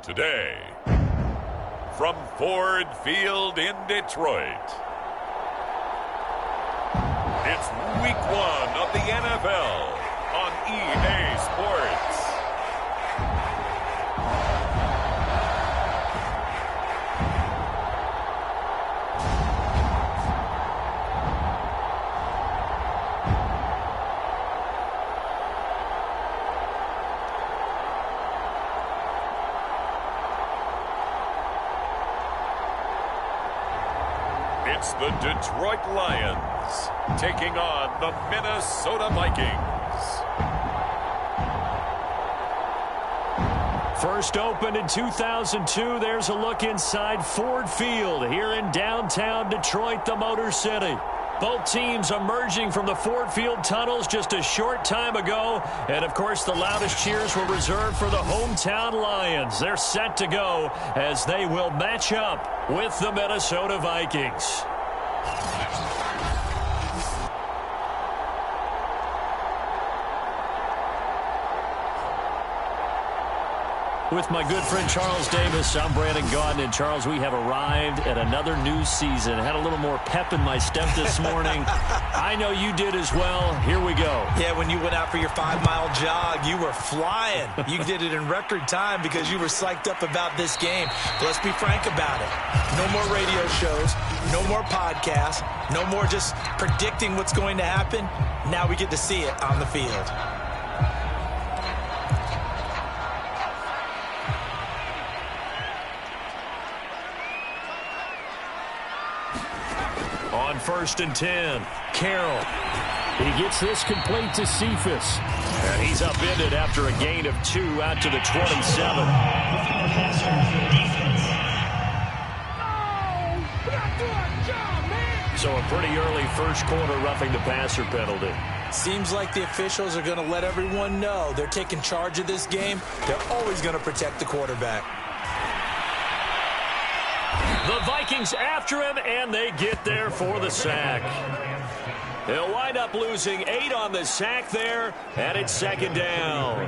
today, from Ford Field in Detroit, it's Week 1 of the NFL on EA Sports. It's the Detroit Lions taking on the Minnesota Vikings. First opened in 2002, there's a look inside Ford Field here in downtown Detroit, the Motor City. Both teams emerging from the Ford Field tunnels just a short time ago. And, of course, the loudest cheers were reserved for the hometown Lions. They're set to go as they will match up with the Minnesota Vikings. With my good friend Charles Davis, I'm Brandon Gaudin. And Charles, we have arrived at another new season. Had a little more pep in my step this morning. I know you did as well. Here we go. Yeah, when you went out for your 5-mile jog, you were flying. You did it in record time because you were psyched up about this game. But let's be frank about it. No more radio shows, no more podcasts, no more just predicting what's going to happen. Now we get to see it on the field. On 1st and 10, Carroll. He gets this complete to Cephas. And he's upended after a gain of 2 out to the 27. So a pretty early first quarter roughing the passer penalty. Seems like the officials are going to let everyone know they're taking charge of this game. They're always going to protect the quarterback. The Vikings after him, and they get there for the sack. They'll wind up losing 8 on the sack there, and it's second down.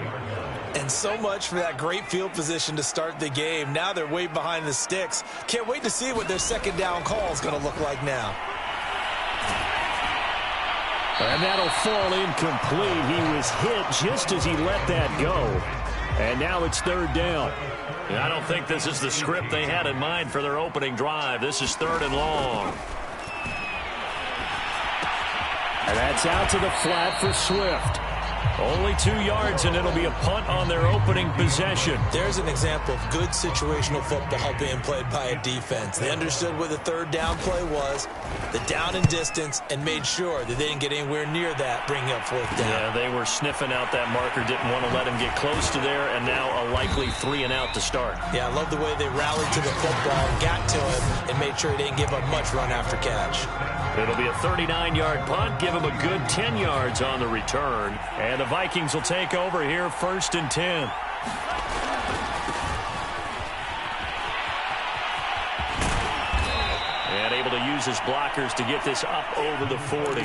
And so much for that great field position to start the game. Now they're way behind the sticks. Can't wait to see what their second down call is going to look like now. And that'll fall incomplete. He was hit just as he let that go. And now it's third down. I don't think this is the script they had in mind for their opening drive. This is 3rd and long. And that's out to the flat for Swift. Only 2 yards, and it'll be a punt on their opening possession. There's an example of good situational football being played by a defense. They understood where the third down play was, the down and distance, and made sure that they didn't get anywhere near that, bringing up 4th down. Yeah, they were sniffing out that marker, didn't want to let him get close to there, and now a likely 3 and out to start. Yeah, I love the way they rallied to the football, got to him, and made sure he didn't give up much run after catch. It'll be a 39-yard punt, give him a good 10 yards on the return. And the Vikings will take over here, 1st and 10. And able to use his blockers to get this up over the 40.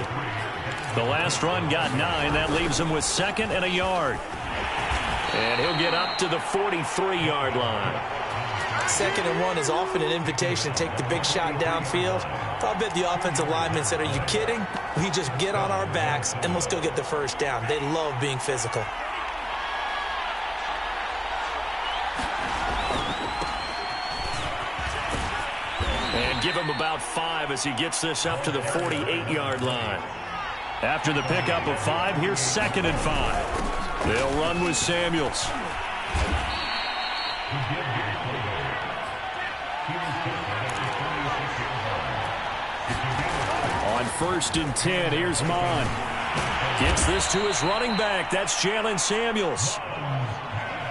The last run got 9. That leaves him with 2nd and a yard. And he'll get up to the 43-yard line. 2nd and 1 is often an invitation to take the big shot downfield. I bet the offensive linemen said, are you kidding? We just get on our backs and let's go get the first down. They love being physical. And give him about 5 as he gets this up to the 48-yard line. After the pickup of 5, here's 2nd and 5. They'll run with Samuels. On 1st and 10, here's Mon. Gets this to his running back. That's Jalen Samuels.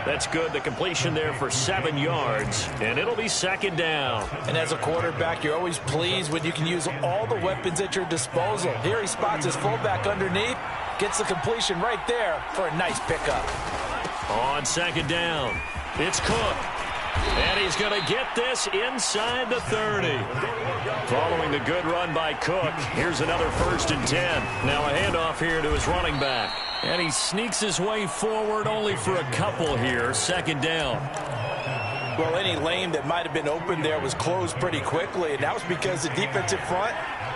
That's good. The completion there for 7 yards, and it'll be 2nd down. And as a quarterback, you're always pleased when you can use all the weapons at your disposal. Here he spots his fullback underneath, gets the completion right there for a nice pickup. On 2nd down, it's Cook. And he's going to get this inside the 30. Following the good run by Cook, here's another 1st and 10. Now a handoff here to his running back. And he sneaks his way forward only for a couple here. 2nd down. Well, any lane that might have been open there was closed pretty quickly, and that was because the defensive front,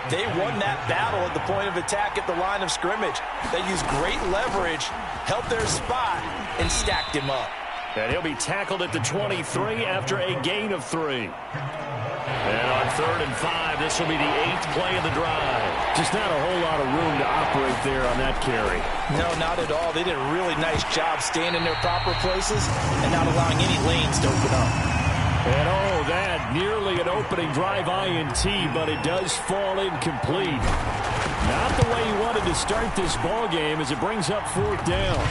they won that battle at the point of attack at the line of scrimmage. They used great leverage, held their spot, and stacked him up. And he'll be tackled at the 23 after a gain of 3. And on 3rd and 5, this will be the 8th play of the drive. Just not a whole lot of room to operate there on that carry. No, not at all. They did a really nice job staying in their proper places and not allowing any lanes to open up. And oh, that nearly an opening drive INT, but it does fall incomplete. Not the way he wanted to start this ball game as it brings up 4th down.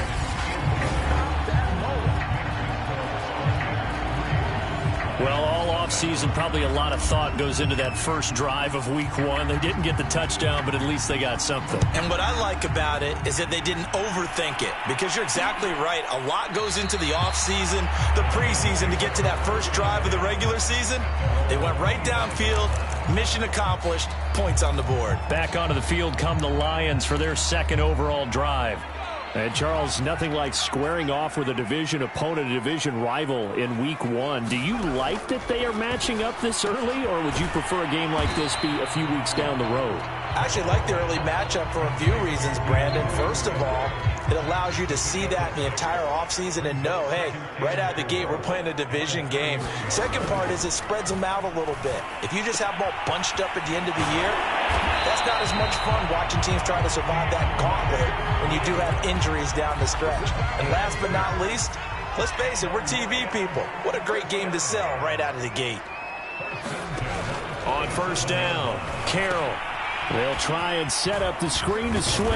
Well, all offseason, probably a lot of thought goes into that first drive of week 1. They didn't get the touchdown, but at least they got something. And what I like about it is that they didn't overthink it, because you're exactly right. A lot goes into the offseason, the preseason, to get to that first drive of the regular season. They went right downfield, mission accomplished, points on the board. Back onto the field come the Lions for their 2nd overall drive. And, Charles, nothing like squaring off with a division opponent, a division rival in week 1. Do you like that they are matching up this early, or would you prefer a game like this be a few weeks down the road? I actually like the early matchup for a few reasons, Brandon. First of all, it allows you to see that in the entire offseason and know, hey, right out of the gate, we're playing a division game. Second part is it spreads them out a little bit. If you just have them all bunched up at the end of the year, that's not as much fun watching teams try to survive that gauntlet when you do have injuries down the stretch. And last but not least, let's face it, we're TV people. What a great game to sell right out of the gate. On 1st down, Carroll. They'll try and set up the screen to Swift.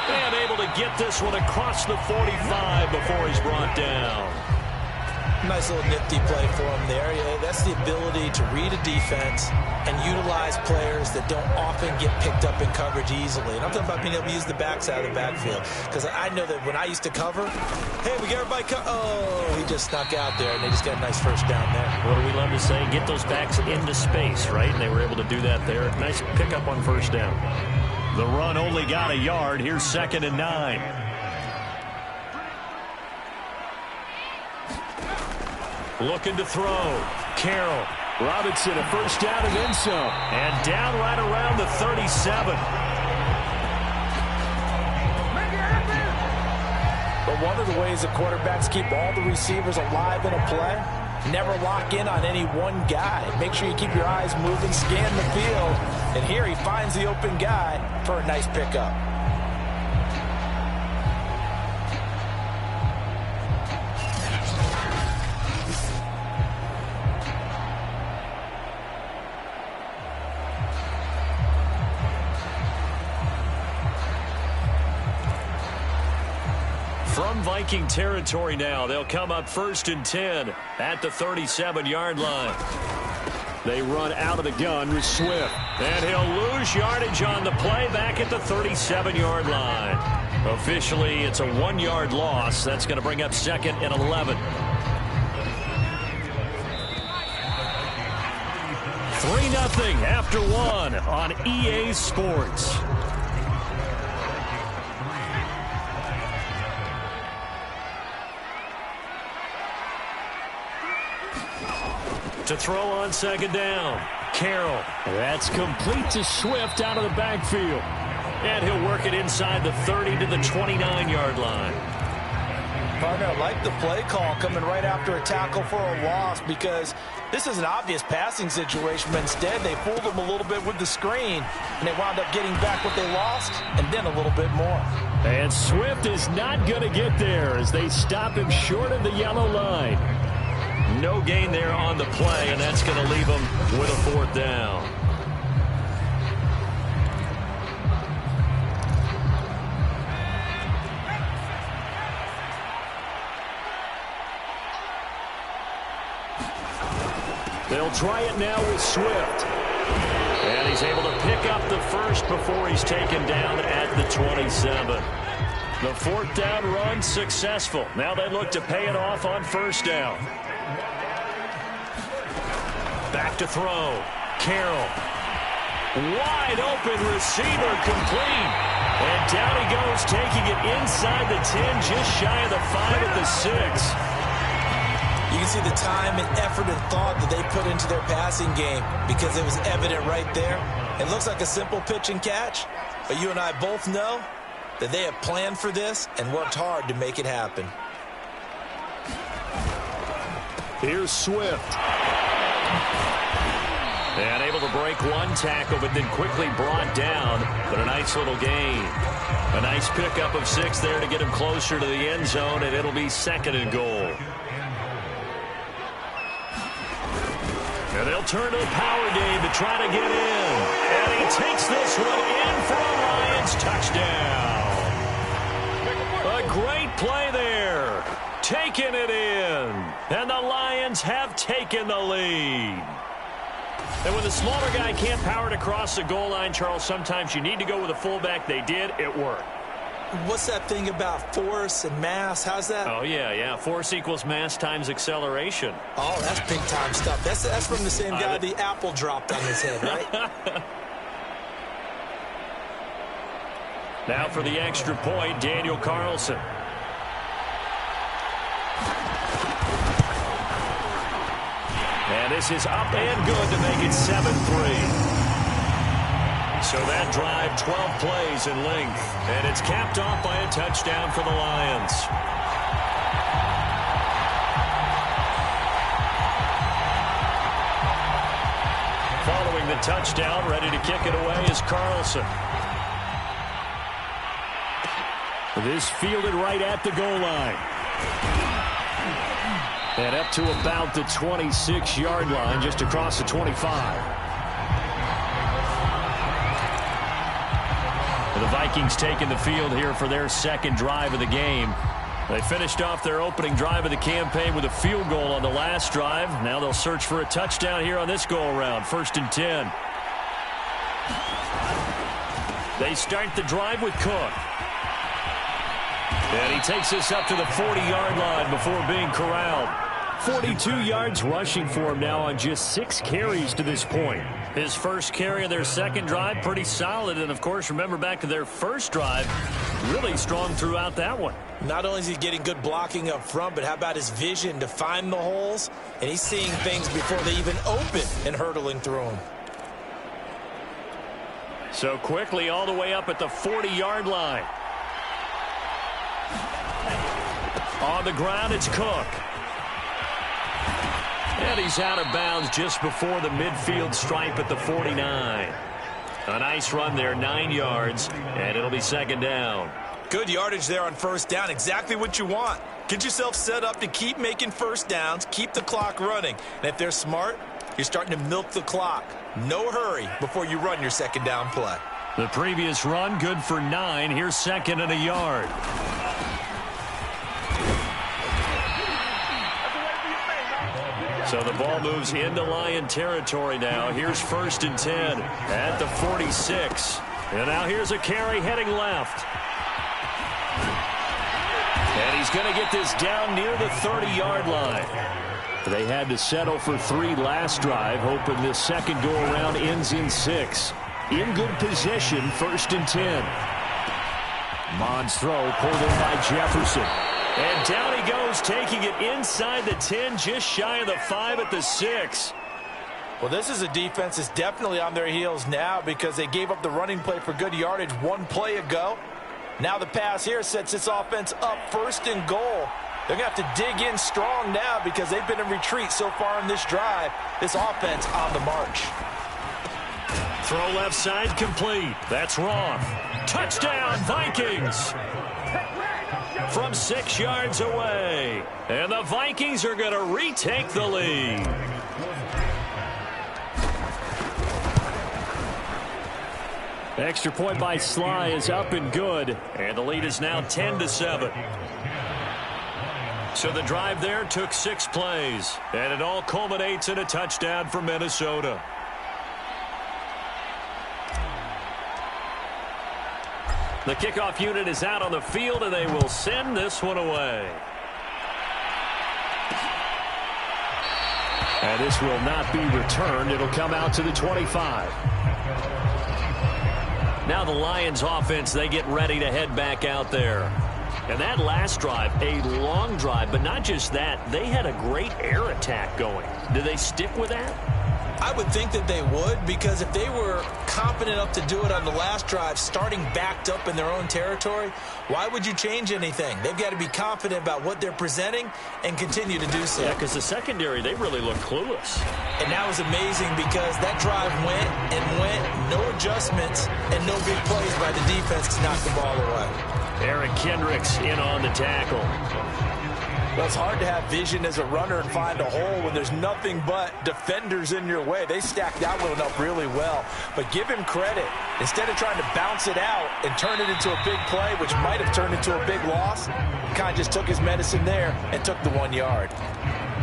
And able to get this one across the 45 before he's brought down. Nice little nifty play for him there. Yeah, that's the ability to read a defense and utilize players that don't often get picked up in coverage easily. And I'm talking about being able to use the backside of the backfield. Because I know that when I used to cover, hey, we got everybody oh, he just snuck out there, and they just got a nice first down there. What do we love to say? Get those backs into space, right? And they were able to do that there. Nice pickup on 1st down. The run only got a yard. Here's 2nd and 9. Looking to throw. Carroll. Robinson, a 1st down and then some. And down right around the 37. But one of the ways that quarterbacks keep all the receivers alive in a play, never lock in on any one guy. Make sure you keep your eyes moving, scan the field. And here he finds the open guy for a nice pickup. From Viking territory now, they'll come up 1st and 10 at the 37-yard line. They run out of the gun with Swift. And he'll lose yardage on the play back at the 37-yard line. Officially, it's a 1-yard loss. That's going to bring up 2nd and 11. 3-0 after 1 on EA Sports. To throw on 2nd down. Carroll. That's complete to Swift out of the backfield. And he'll work it inside the 30 to the 29-yard line. Partner, I like the play call coming right after a tackle for a loss, because this is an obvious passing situation, but instead they fooled him a little bit with the screen, and they wound up getting back what they lost and then a little bit more. And Swift is not going to get there as they stop him short of the yellow line. No gain there on the play, and that's going to leave them with a 4th down. They'll try it now with Swift. And he's able to pick up the first before he's taken down at the 27. The 4th down run successful. Now they look to pay it off on 1st down. Back to throw. Carroll. Wide open receiver, complete. And down he goes, taking it inside the 10, just shy of the 5 at the 6. You can see the time and effort and thought that they put into their passing game because it was evident right there. It looks like a simple pitch and catch, but you and I both know that they have planned for this and worked hard to make it happen. Here's Swift. And able to break one tackle, but then quickly brought down. But a nice little gain. A nice pickup of 6 there to get him closer to the end zone, and it'll be 2nd and goal. And they'll turn to the power game to try to get in. And he takes this one in for a Lions touchdown. A great play there. Taking it in. And the Lions have taken the lead. And when the smaller guy can't power it across the goal line, Charles, sometimes you need to go with a fullback. They did. It worked. What's that thing about force and mass? How's that? Oh, yeah. Force equals mass times acceleration. Oh, that's big-time stuff. That's from the same guy the apple dropped on his head, right? Now for the extra point, Daniel Carlson. And this is up and good to make it 7-3. So that drive, 12 plays in length. And it's capped off by a touchdown for the Lions. Following the touchdown, ready to kick it away is Carlson. This fielded right at the goal line. And up to about the 26-yard line, just across the 25. The Vikings taking the field here for their 2nd drive of the game. They finished off their opening drive of the campaign with a field goal on the last drive. Now they'll search for a touchdown here on this go-around. 1st and 10. They start the drive with Cook. And he takes this up to the 40-yard line before being corralled. 42 yards rushing for him now on just 6 carries to this point. His first carry of their 2nd drive, pretty solid. And, of course, remember back to their first drive, really strong throughout that one. Not only is he getting good blocking up front, but how about his vision to find the holes? And he's seeing things before they even open and hurdling through them. So quickly all the way up at the 40-yard line. On the ground, it's Cook. And he's out of bounds just before the midfield stripe at the 49. A nice run there, 9 yards, and it'll be 2nd down. Good yardage there on 1st down, exactly what you want. Get yourself set up to keep making 1st downs, keep the clock running. And if they're smart, you're starting to milk the clock. No hurry before you run your 2nd down play. The previous run, good for 9. Here's 2nd and a yard. So the ball moves into Lion territory now. Here's 1st and 10 at the 46. And now here's a carry heading left. And he's going to get this down near the 30-yard line. They had to settle for 3 last drive, hoping this 2nd go-around ends in 6. In good position, 1st and 10. Mond's throw pulled in by Jefferson. And down he goes, taking it inside the 10, just shy of the 5 at the 6. Well, this is a defense that's definitely on their heels now because they gave up the running play for good yardage 1 play ago. Now the pass here sets this offense up 1st and goal. They're going to have to dig in strong now because they've been in retreat so far in this drive. This offense on the march. Throw left side complete. That's Roth. Touchdown, Vikings. From 6 yards away. And the Vikings are going to retake the lead. Extra point by Sly is up and good. And the lead is now 10-7. So the drive there took 6 plays. And it all culminates in a touchdown for Minnesota. The kickoff unit is out on the field, and they will send this one away. And this will not be returned. It'll come out to the 25. Now the Lions offense, they get ready to head back out there. And that last drive, a long drive, but not just that, they had a great air attack going. Do they stick with that? I would think that they would, because if they were confident enough to do it on the last drive, starting backed up in their own territory, why would you change anything? They've got to be confident about what they're presenting and continue to do so. Yeah, because the secondary, they really look clueless. And that was amazing because that drive went and went, no adjustments, and no big plays by the defense to knock the ball away. Eric Kendricks in on the tackle. Well, it's hard to have vision as a runner and find a hole when there's nothing but defenders in your way. They stacked that one up really well. But give him credit. Instead of trying to bounce it out and turn it into a big play, which might have turned into a big loss, kind of just took his medicine there and took the 1 yard.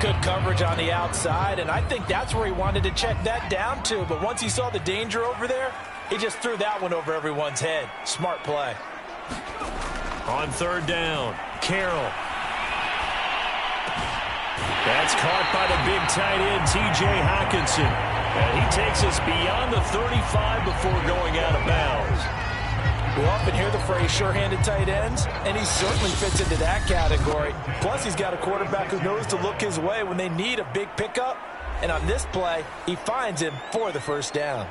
Good coverage on the outside, and I think that's where he wanted to check that down to. But once he saw the danger over there, he just threw that one over everyone's head. Smart play. On third down, Carroll. That's caught by the big tight end, T.J. Hockenson. And he takes us beyond the 35 before going out of bounds. We often hear the phrase sure-handed tight ends, and he certainly fits into that category. Plus, he's got a quarterback who knows to look his way when they need a big pickup. And on this play, he finds him for the first down.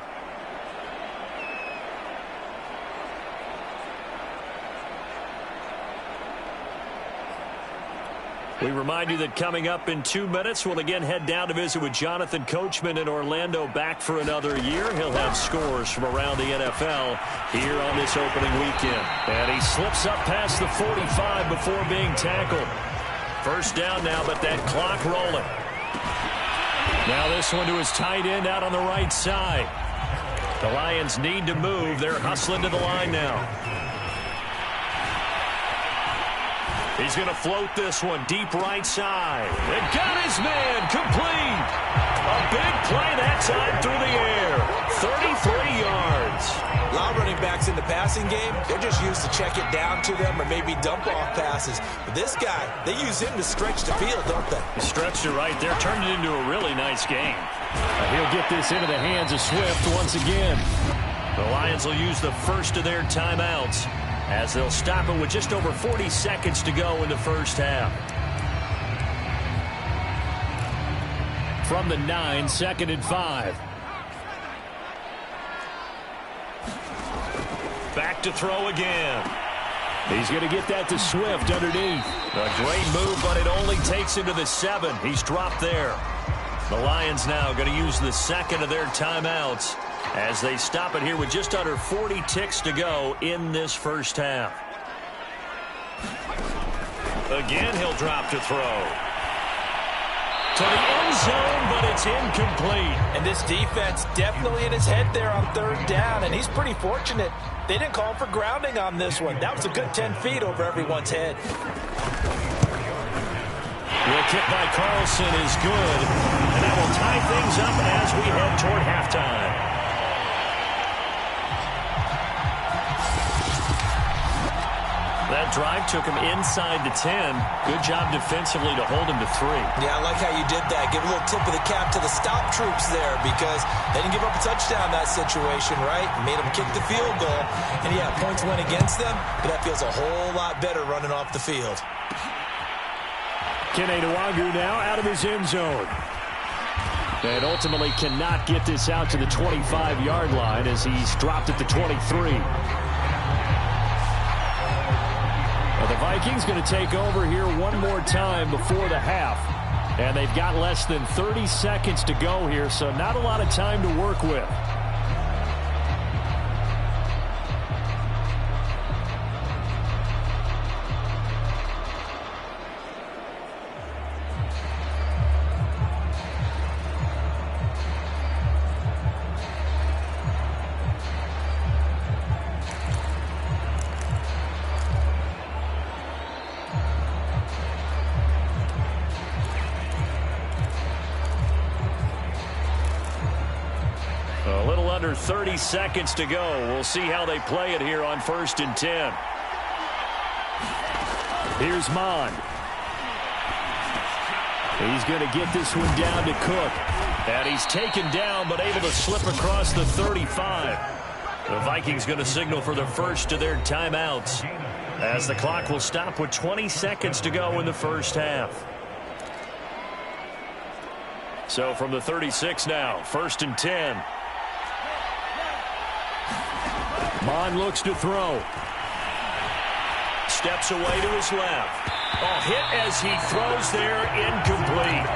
We remind you that coming up in 2 minutes, we'll again head down to visit with Jonathan Coachman in Orlando, back for another year. He'll have scores from around the NFL here on this opening weekend. And he slips up past the 45 before being tackled. First down now, but that clock rolling. Now this one to his tight end out on the right side. The Lions need to move. They're hustling to the line now. He's going to float this one deep right side. And got his man complete. A big play that time through the air. 33 yards. A lot of running backs in the passing game, they're just used to check it down to them or maybe dump off passes. But this guy, they use him to stretch the field, don't they? He stretched it right there, turned it into a really nice game. He'll get this into the hands of Swift once again. The Lions will use the first of their timeouts, as they'll stop it with just over 40 seconds to go in the first half. From the 9, 2nd and 5. Back to throw again. He's going to get that to Swift underneath. A great move, but it only takes him to the 7. He's dropped there. The Lions now going to use the second of their timeouts as they stop it here with just under 40 ticks to go in this first half. Again, he'll drop to throw. To the end zone, but it's incomplete. And this defense definitely in his head there on third down, and he's pretty fortunate. They didn't call for grounding on this one. That was a good 10 feet over everyone's head. The kick by Carlson is good, and that will tie things up as we head toward halftime. That drive took him inside the 10. Good job defensively to hold him to 3. Yeah, I like how you did that. Give a little tip of the cap to the stop troops there because they didn't give up a touchdown in that situation, right? Made them kick the field goal. And, yeah, points went against them, but that feels a whole lot better running off the field. Kene Nwangwu now out of his end zone. And ultimately cannot get this out to the 25-yard line as he's dropped at the 23. The Vikings going to take over here one more time before the half. And they've got less than 30 seconds to go here, so not a lot of time to work with. A little under 30 seconds to go. We'll see how they play it here on 1st and 10. Here's Mond. He's going to get this one down to Cook. And he's taken down, but able to slip across the 35. The Vikings going to signal for the first of their timeouts. as the clock will stop with 20 seconds to go in the first half. So from the 36 now, 1st and 10. Mond looks to throw. Steps away to his left. Oh, hit as he throws there, incomplete.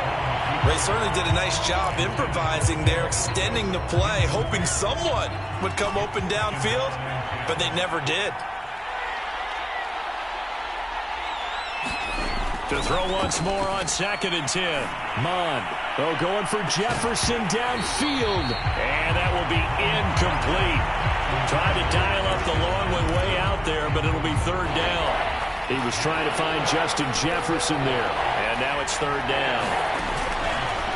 They certainly did a nice job improvising there, extending the play, hoping someone would come open downfield, but they never did. To throw once more on 2nd and 10. Mond, going for Jefferson downfield. And that will be incomplete. Tried to dial up the long way out there, but it'll be 3rd down. He was trying to find Justin Jefferson there. And now it's 3rd down.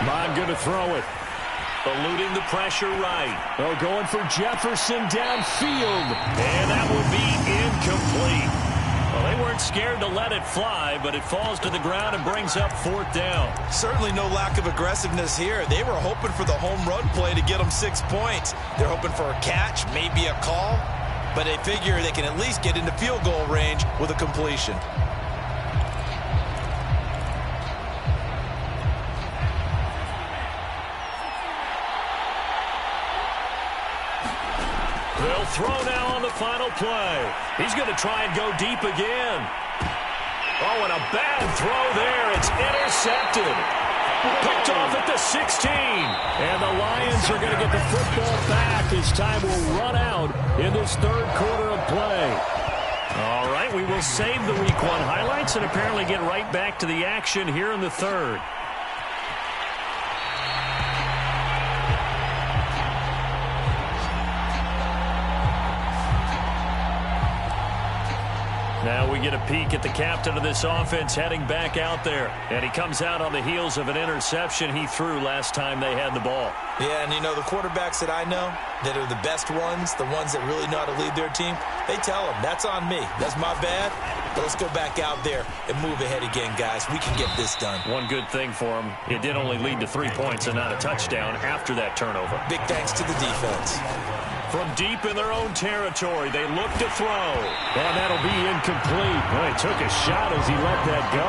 Mond going to throw it. Eluding the pressure right. Going for Jefferson downfield. And that will be incomplete. Well, they weren't scared to let it fly, but it falls to the ground and brings up 4th down. Certainly no lack of aggressiveness here. They were hoping for the home run play to get them 6 points. They're hoping for a catch, maybe a call, but they figure they can at least get into field goal range with a completion. They'll throw now on the final play. He's going to try and go deep again. Oh, and a bad throw there. It's intercepted. Picked off at the 16. And the Lions are going to get the football back as time will run out in this 3rd quarter of play. All right, we will save the Week 1 highlights and apparently get right back to the action here in the 3rd. Now we get a peek at the captain of this offense heading back out there. And he comes out on the heels of an interception he threw last time they had the ball. Yeah, and you know, the quarterbacks that I know that are the best ones, the ones that really know how to lead their team, they tell them, that's on me. That's my bad. But let's go back out there and move ahead again, guys. We can get this done. One good thing for them, it did only lead to 3 points and not a touchdown after that turnover. Big thanks to the defense. From deep in their own territory, they look to throw. And that'll be incomplete. Well, he took a shot as he let that go.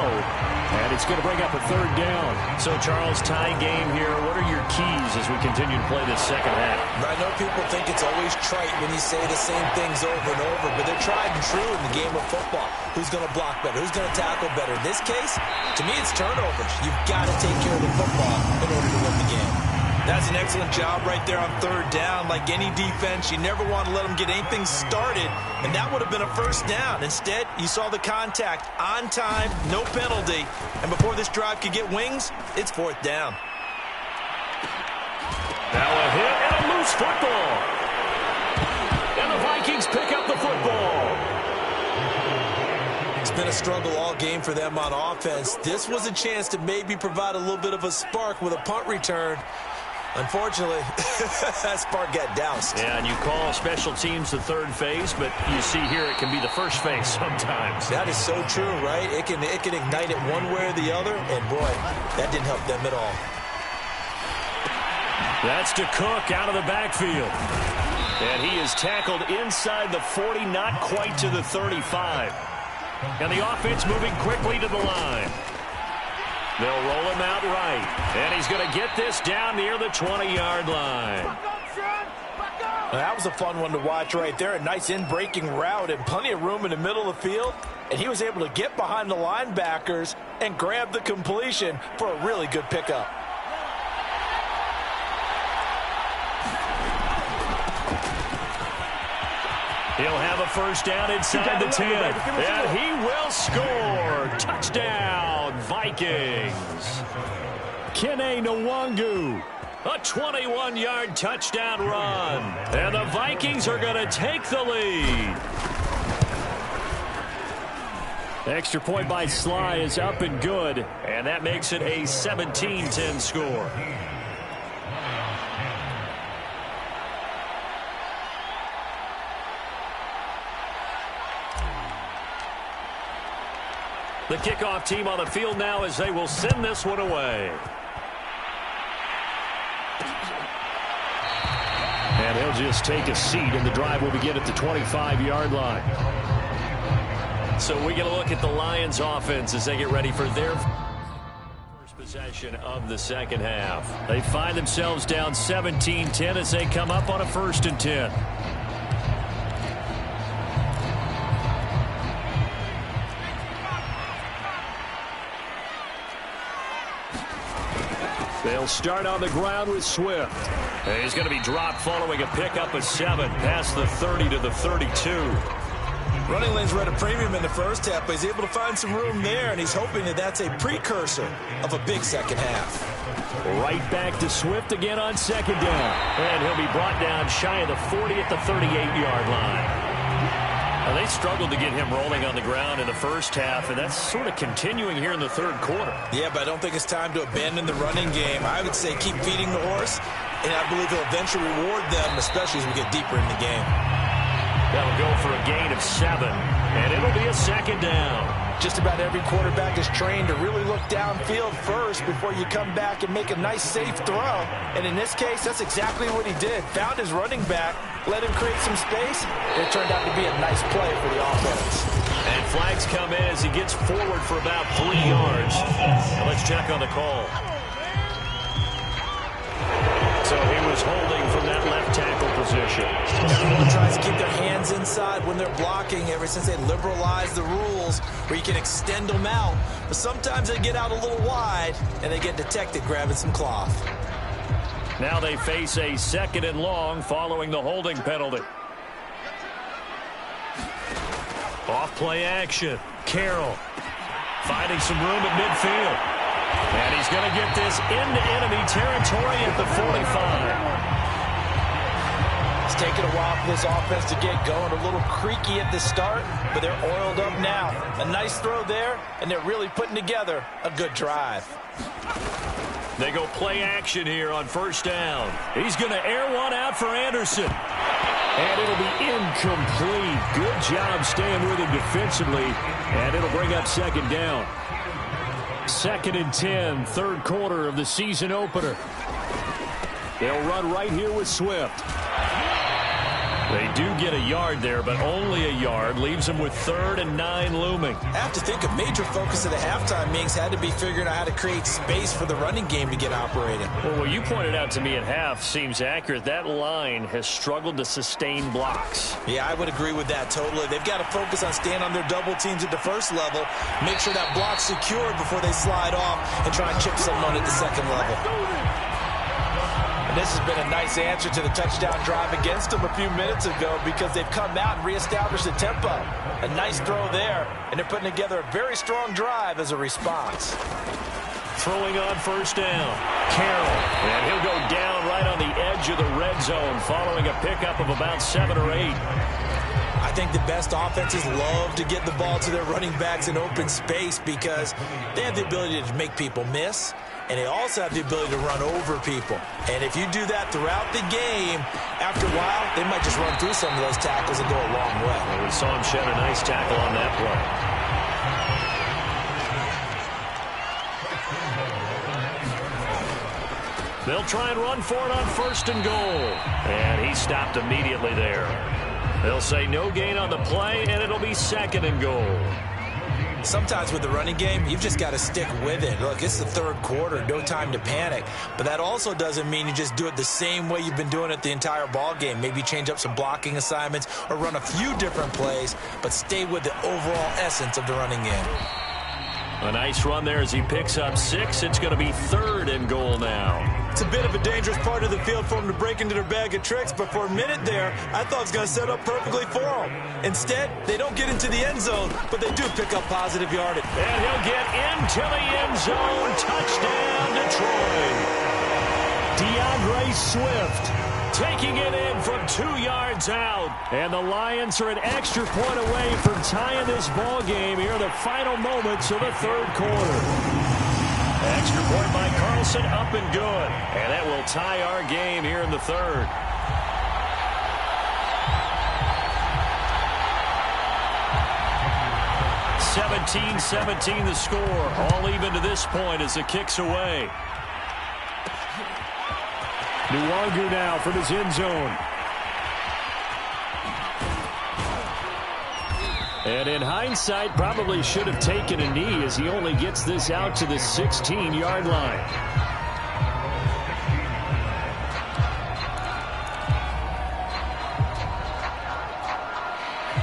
And it's going to bring up a 3rd down. So, Charles, tie game here. What are your keys as we continue to play this second half? I know people think it's always trite when you say the same things over and over, but they're tried and true in the game of football. Who's going to block better? Who's going to tackle better? In this case, to me, it's turnovers. You've got to take care of the football in order to win the game. That's an excellent job right there on 3rd down. Like any defense, you never want to let them get anything started, and that would have been a 1st down. Instead, you saw the contact on time, no penalty, and before this drive could get wings, it's 4th down. Now a hit and a loose football. And the Vikings pick up the football. It's been a struggle all game for them on offense. This was a chance to maybe provide a little bit of a spark with a punt return. Unfortunately, that spark got doused. Yeah, and you call special teams the 3rd phase, but you see here it can be the 1st phase sometimes. That is so true, right? It can ignite it one way or the other, and boy, that didn't help them at all. That's to Cook out of the backfield. And he is tackled inside the 40, not quite to the 35. And the offense moving quickly to the line. They'll roll him out right. And he's going to get this down near the 20-yard line. That was a fun one to watch right there. A nice in-breaking route and plenty of room in the middle of the field. And he was able to get behind the linebackers and grab the completion for a really good pickup. He'll have a 1st down inside the 10. And he will score. Touchdown, Vikings. Kene Nwangu. A 21-yard touchdown run. And the Vikings are going to take the lead. The extra point by Sly is up and good. And that makes it a 17-10 score. The kickoff team on the field now as they will send this one away. And they'll just take a seat, and the drive will begin at the 25-yard line. So we get a look at the Lions offense as they get ready for their first possession of the second half. They find themselves down 17-10 as they come up on a 1st and 10. They'll start on the ground with Swift. And he's going to be dropped following a pickup of 7 past the 30 to the 32. Running lanes were at a premium in the first half, but he's able to find some room there, and he's hoping that that's a precursor of a big second half. Right back to Swift again on 2nd down. And he'll be brought down shy of the 40 at the 38-yard line. Now, they struggled to get him rolling on the ground in the first half, and that's sort of continuing here in the 3rd quarter. Yeah, but I don't think it's time to abandon the running game. I would say keep feeding the horse, and I believe he'll eventually reward them, especially as we get deeper in the game. That'll go for a gain of 7, and it'll be a 2nd down. Just about every quarterback is trained to really look downfield first before you come back and make a nice, safe throw. And in this case, that's exactly what he did. Found his running back, let him create some space, and it turned out to be a nice play for the offense. And flags come in as he gets forward for about 3 yards. Now let's check on the call. So he was holding from that left tackle position. Everyone tries to keep their hands inside when they're blocking ever since they liberalized the rules where you can extend them out. But sometimes they get out a little wide and they get detected grabbing some cloth. Now they face a 2nd and long following the holding penalty. Off play action. Carroll finding some room at midfield. And he's going to get this into enemy territory at the 45. It's taken a while for this offense to get going. A little creaky at the start, but they're oiled up now. A nice throw there, and they're really putting together a good drive. They go play action here on 1st down. He's going to air one out for Anderson. And it'll be incomplete. Good job staying with him defensively. And it'll bring up 2nd down. 2nd and 10, 3rd quarter of the season opener. They'll run right here with Swift. They do get a yard there, but only a yard. Leaves them with 3rd and 9 looming. I have to think a major focus of the halftime meetings had to be figuring out how to create space for the running game to get operating. Well, what you pointed out to me at half seems accurate. That line has struggled to sustain blocks. Yeah, I would agree with that totally. They've got to focus on staying on their double teams at the first level, make sure that block's secured before they slide off and try and chip someone at the 2nd level. And this has been a nice answer to the touchdown drive against them a few minutes ago because they've come out and reestablished the tempo. A nice throw there, and they're putting together a very strong drive as a response. Throwing on 1st down. Carroll. And he'll go down right on the edge of the red zone following a pickup of about 7 or 8. I think the best offenses love to get the ball to their running backs in open space because they have the ability to make people miss, and they also have the ability to run over people. And if you do that throughout the game, after a while, they might just run through some of those tackles and go a long way. Well, we saw him shed a nice tackle on that play. They'll try and run for it on 1st and goal. And he stopped immediately there. They'll say no gain on the play, and it'll be 2nd and goal. Sometimes with the running game, you've just got to stick with it. Look, it's the 3rd quarter, no time to panic. But that also doesn't mean you just do it the same way you've been doing it the entire ball game. Maybe change up some blocking assignments or run a few different plays, but stay with the overall essence of the running game. A nice run there as he picks up 6. It's going to be 3rd and goal now. It's a bit of a dangerous part of the field for them to break into their bag of tricks, but for a minute there, I thought it was going to set up perfectly for them. Instead, they don't get into the end zone, but they do pick up positive yardage. And he'll get into the end zone. Touchdown, Detroit. DeAndre Swift taking it in from 2 yards out. And the Lions are an extra point away from tying this ball game here in the final moments of the 3rd quarter. Extra point by Carlson, up and good. And that will tie our game here in the 3rd. (17-17) the score. All even to this point as the kick's away. Nwangu now from his end zone. And in hindsight, probably should have taken a knee as he only gets this out to the 16-yard line.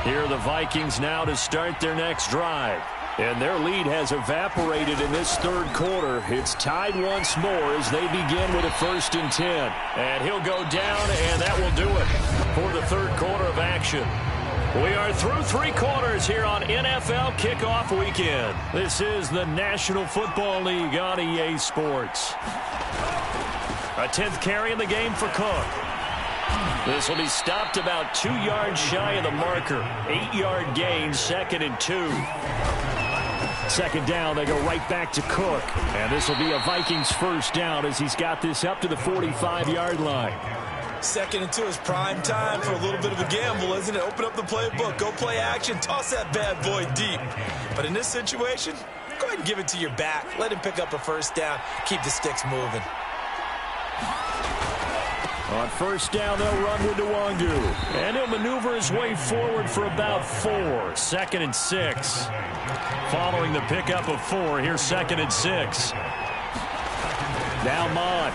Here are the Vikings now to start their next drive. And their lead has evaporated in this third quarter. It's tied once more as they begin with a 1st and 10. And he'll go down, and that will do it for the third quarter of action. We are through 3 quarters here on NFL Kickoff Weekend. This is the National Football League on EA Sports. A 10th carry in the game for Cook. This will be stopped about 2 yards shy of the marker. 8-yard gain, 2nd and 2. Second down, they go right back to Cook. And this will be a Vikings first down as he's got this up to the 45-yard line. 2nd and 2 is prime time for a little bit of a gamble, isn't it? Open up the playbook, go play action, toss that bad boy deep. But in this situation, go ahead and give it to your back. Let him pick up a first down. Keep the sticks moving. On first down, they'll run with Nwangu. And he'll maneuver his way forward for about 4. 2nd and 6. Following the pickup of 4, here's 2nd and 6. Now Mond.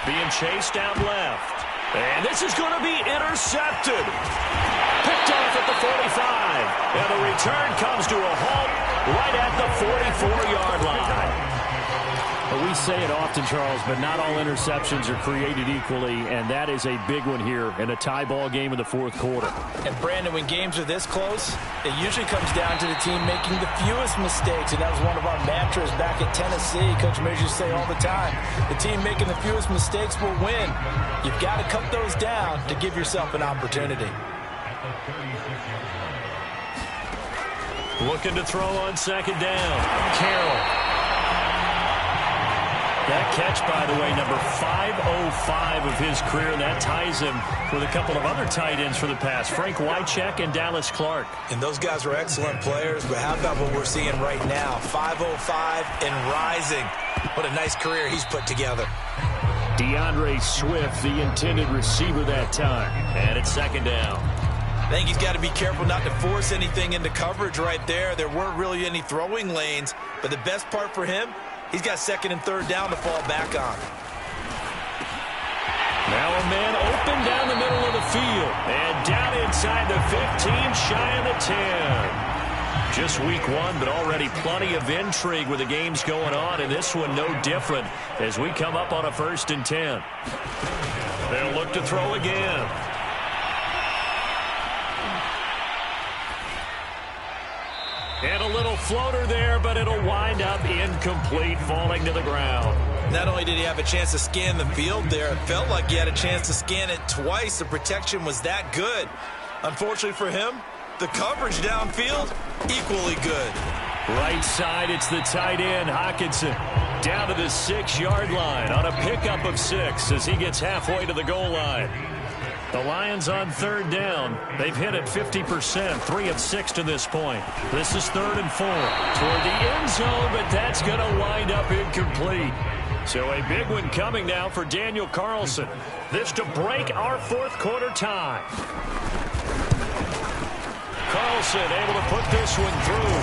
Being chased out left. And this is going to be intercepted. Picked off at the 45. And the return comes to a halt right at the 44-yard line. Well, we say it often, Charles, but not all interceptions are created equally, and that is a big one here in a tie ball game in the fourth quarter. And, Brandon, when games are this close, it usually comes down to the team making the fewest mistakes, and that was one of our mantras back at Tennessee. Coach Mears used to say all the time, the team making the fewest mistakes will win. You've got to cut those down to give yourself an opportunity. Looking to throw on 2nd down. Carroll. That catch, by the way, number 505 of his career, and that ties him with a couple of other tight ends for the past, Frank Wycheck and Dallas Clark. And those guys were excellent players, but how about what we're seeing right now? 505 and rising. What a nice career he's put together. DeAndre Swift, the intended receiver that time. And it's 2nd down. I think he's got to be careful not to force anything into coverage right there. There weren't really any throwing lanes, but the best part for him, he's got 2nd and 3rd down to fall back on. Now a man open down the middle of the field. And down inside the 15, shy of the 10. Just week 1, but already plenty of intrigue with the games going on. And this one no different as we come up on a 1st and 10. They'll look to throw again. And a little floater there, but it'll wind up incomplete, falling to the ground. Not only did he have a chance to scan the field there, it felt like he had a chance to scan it twice. The protection was that good. Unfortunately for him, the coverage downfield, equally good. Right side, it's the tight end, Hockenson. Down to the 6-yard line on a pickup of 6 as he gets halfway to the goal line. The Lions on 3rd down. They've hit it 50%, 3 of 6 to this point. This is 3rd and 4. Toward the end zone, but that's going to wind up incomplete. So a big one coming now for Daniel Carlson. This to break our fourth quarter tie. Carlson able to put this one through.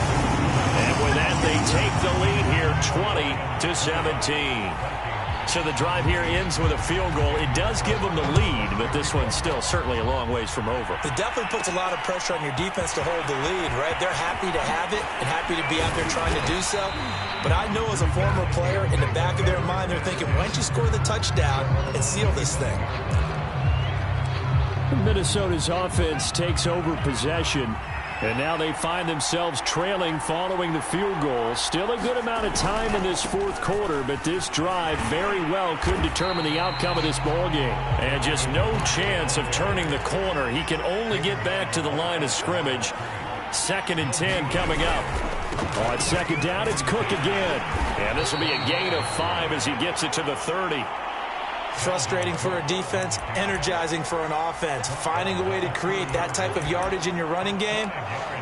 And with that, they take the lead here 20-17. So the drive here ends with a field goal. It does give them the lead, but this one's still certainly a long ways from over. It definitely puts a lot of pressure on your defense to hold the lead, right? They're happy to have it and happy to be out there trying to do so. But I know as a former player, in the back of their mind, they're thinking, why don't you score the touchdown and seal this thing? Minnesota's offense takes over possession. And now they find themselves trailing following the field goal. Still a good amount of time in this fourth quarter, but this drive very well could determine the outcome of this ball game. And just no chance of turning the corner. He can only get back to the line of scrimmage. 2nd and 10 coming up. On 2nd down, it's Cook again. And this will be a gain of 5 as he gets it to the 30. Frustrating for a defense, energizing for an offense. Finding a way to create that type of yardage in your running game,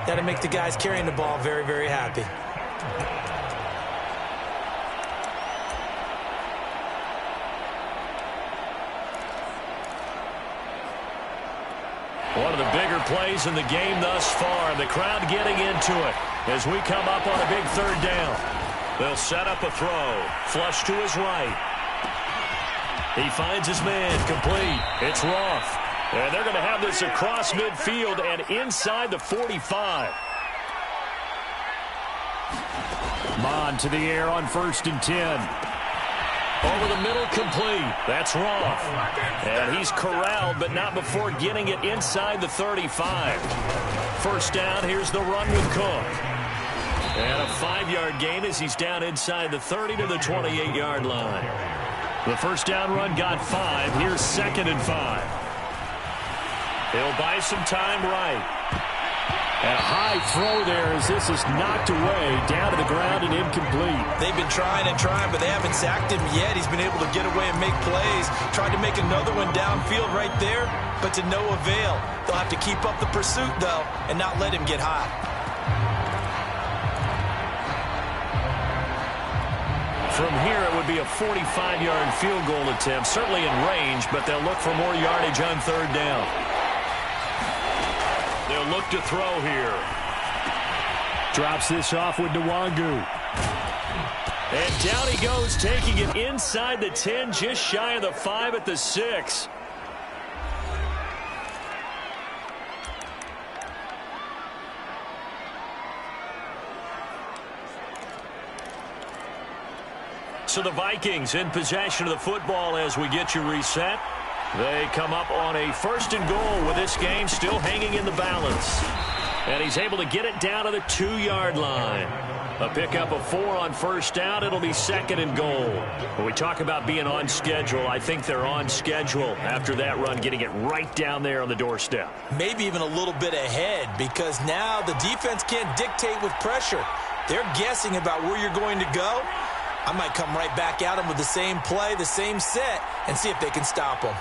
that'll make the guys carrying the ball very, very happy. One plays in the game thus far. The crowd getting into it as we come up on a big third down. They'll set up a throw. Flush to his right. He finds his man. Complete. It's Roth. And they're going to have this across midfield and inside the 45. Mond to the air on 1st and 10. Over the middle, complete. That's Roth. And he's corralled, but not before getting it inside the 35. First down, here's the run with Cook. And a 5-yard gain as he's down inside the 30 to the 28-yard line. The first down run got 5. Here's 2nd and 5. He'll buy some time right. And a high throw there as this is knocked away, down to the ground and incomplete. They've been trying and trying, but they haven't sacked him yet. He's been able to get away and make plays. Tried to make another one downfield right there, but to no avail. They'll have to keep up the pursuit, though, and not let him get hot. From here, it would be a 45-yard field goal attempt, certainly in range, but they'll look for more yardage on 3rd down. They'll look to throw here. Drops this off with Nwangu. And down he goes, taking it inside the 10, just shy of the 5 at the 6. So the Vikings in possession of the football as we get you reset. They come up on a 1st and goal with this game still hanging in the balance. And he's able to get it down to the 2-yard line. A pickup of 4 on 1st down. It'll be 2nd and goal. When we talk about being on schedule, I think they're on schedule after that run, getting it right down there on the doorstep. Maybe even a little bit ahead, because now the defense can't dictate with pressure. They're guessing about where you're going to go. I might come right back at them with the same play, the same set, and see if they can stop them.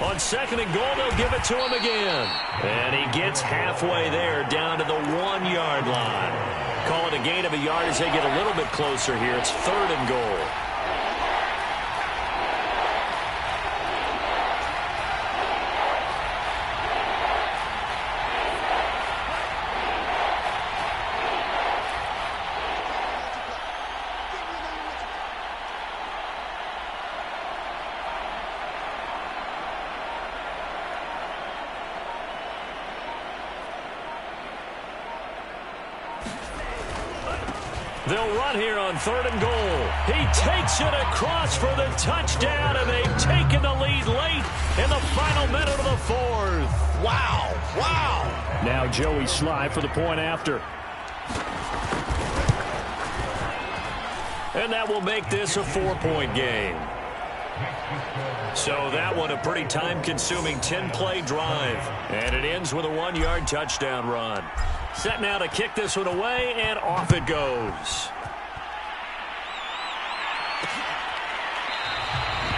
On 2nd and goal, they'll give it to him again. And he gets halfway there, down to the 1-yard line. Call it a gain of a yard as they get a little bit closer here. It's 3rd and goal. They'll run here on 3rd and goal. He takes it across for the touchdown, and they've taken the lead late in the final minute of the 4th. Wow, wow. Now Joey Slye for the point after. And that will make this a 4-point game. So that one a pretty time-consuming 10-play drive. And it ends with a 1-yard touchdown run. Set now to kick this one away, and off it goes.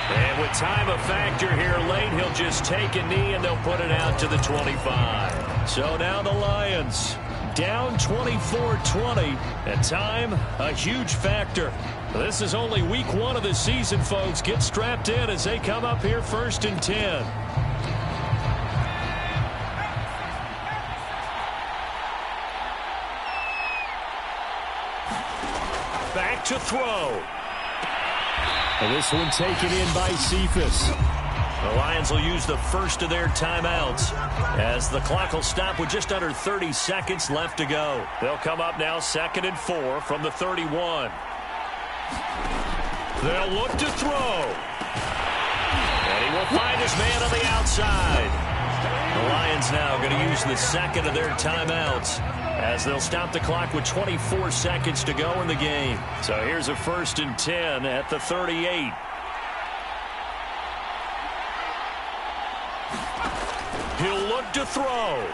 And with time a factor here late, he'll just take a knee, and they'll put it out to the 25. So now the Lions down 24-20, and time a huge factor. This is only week 1 of the season, folks. Get strapped in as they come up here 1st and 10. Back to throw. And this one taken in by Cephas. The Lions will use the first of their timeouts as the clock will stop with just under 30 seconds left to go. They'll come up now 2nd and 4 from the 31. They'll look to throw. And he will find his man on the outside. The Lions now going to use the 2nd of their timeouts as they'll stop the clock with 24 seconds to go in the game. So here's a 1st and 10 at the 38. He'll look to throw.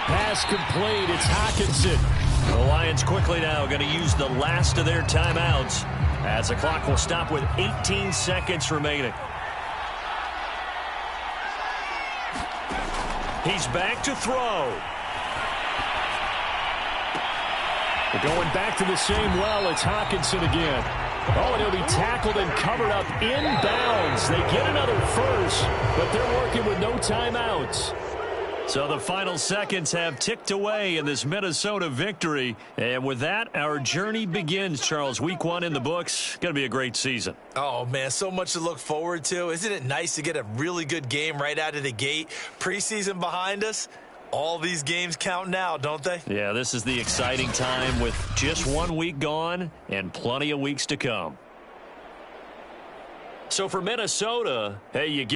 Pass complete. It's Hockenson. The Lions quickly now going to use the last of their timeouts as the clock will stop with 18 seconds remaining. He's back to throw. Going back to the same well, it's Hockenson again. Oh, and he'll be tackled and covered up inbounds. They get another first, but they're working with no timeouts. So the final seconds have ticked away in this Minnesota victory. And with that, our journey begins, Charles. Week 1 in the books. Going to be a great season. Oh, man, so much to look forward to. Isn't it nice to get a really good game right out of the gate? Preseason behind us. All these games count now, don't they? Yeah, this is the exciting time with just 1 week gone and plenty of weeks to come. So for Minnesota, hey, you get